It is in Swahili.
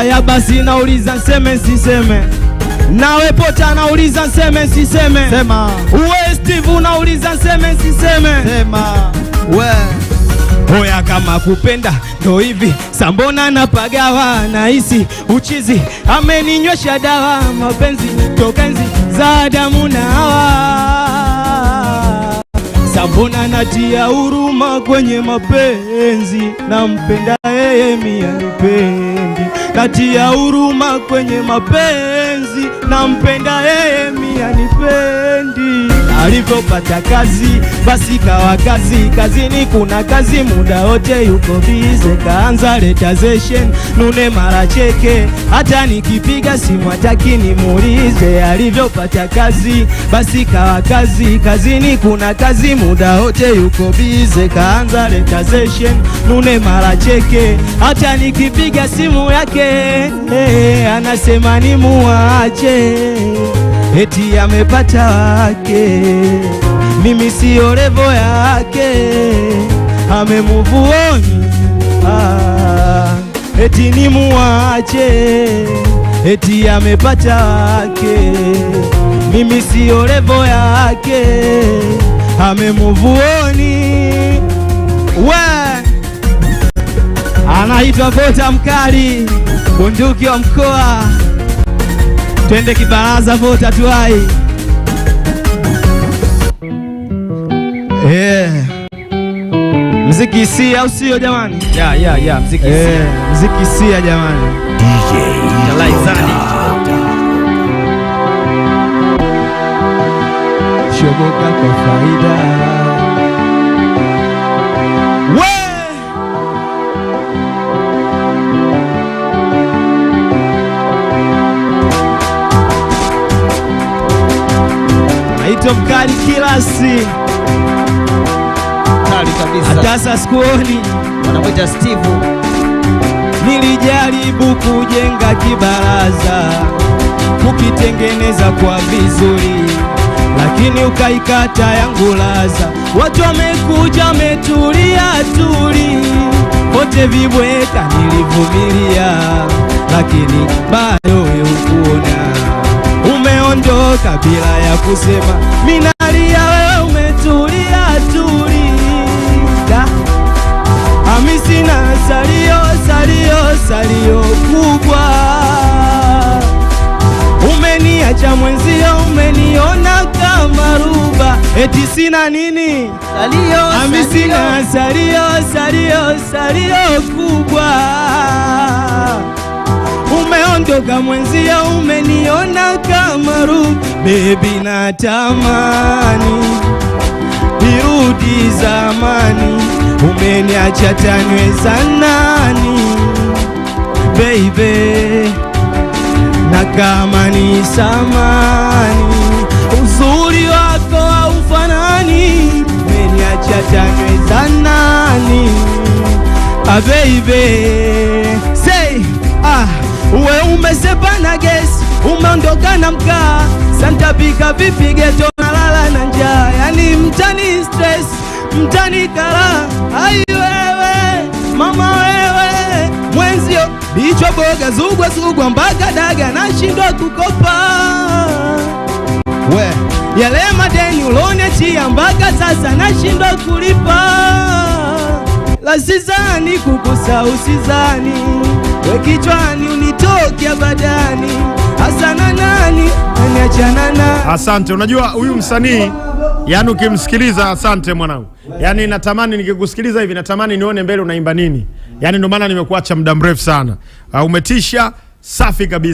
Haya basi nauliza nseme siseme, nawe Pota nauliza nseme siseme, sema. Uwe Steve nauliza nseme siseme, sema. Hoya kama kupenda ndo hivi, sambona napagawa nahisi uchizi, ameninywesha dawa mapenzi tokenzi za Adamu na Hawa. Sambona natia huruma kwenye mapenzi, nampenda yeye mia nipendi. Natia huruma kwenye mapenzi, nampenda yeye mia nipendi. Alivyopata kazi basi kawa kazi, kazini kuna kazi muda wote yuko bize. Kaanza retazation nune mara cheke, hata nikipiga simu hataki nimuulize. Alivyopata kazi basi kawa kazi, kazini kuna kazi muda wote yuko bize. Kaanza retazation nune mara cheke, hata nikipiga simu yake anasema ni muache, eti amepata wake, mimi sio levo yake, amemuvuoni eti ni muache, eti amepata wake, mimi sio levo yake, amemuvuoni. Anaitwa Vota Mkali, bunduki wa mkoa. Twende kibaraza Vota tuai. Mziki sia au sio jamani? Ya mziki sia. Mziki sia jamani. DJ Talaizani. Shoboka kwa faida. Naitwa Mkali Kilasi. Kali kabisa. Atasa skuoni wanamwita Steve. Nilijaribu kujenga kibaraza, kukitengeneza kwa vizuri, lakini ukaikata yangu laza. Watu wamekuja wametulia tuli, wote vibweka nilivumilia, lakini bado wewe ukuona. Umeondoka bila ya kusema, minalia wewe umetulia tuli. Hamisi na salio kubwa, umeniacha mwenzio, umeniona kama ruba, eti sina nini. Hamisi na salio kubwa, umeondoka mwenzio, umeniona kama ruba. Baby natamani nirudi zamani, umeniacha tanweza nani baby, na kama ni samani uzuri wako haufanani, umeniacha tanweza nani baby. Say uwe umesepa na gesi, umeondoka na mkaa, santapika vipi geto nalala na njaa, yani mtani stress, mtani kara. Ai wewe mama wewe mwenzio, bicho boga zugwa mpaka daga nashindwa kukopa. Yale madeni ulonechia mpaka sasa nashindwa kulipa. Lasizani kukusa usizani, we kichwani unitokia badani, asana nani aniachana na. Asante. Unajua huyu msanii, yani ukimsikiliza, asante mwanangu, yani natamani nikikusikiliza hivi natamani nione mbele unaimba nini. Yani ndio maana nimekuacha muda mrefu sana. Umetisha, safi kabisa.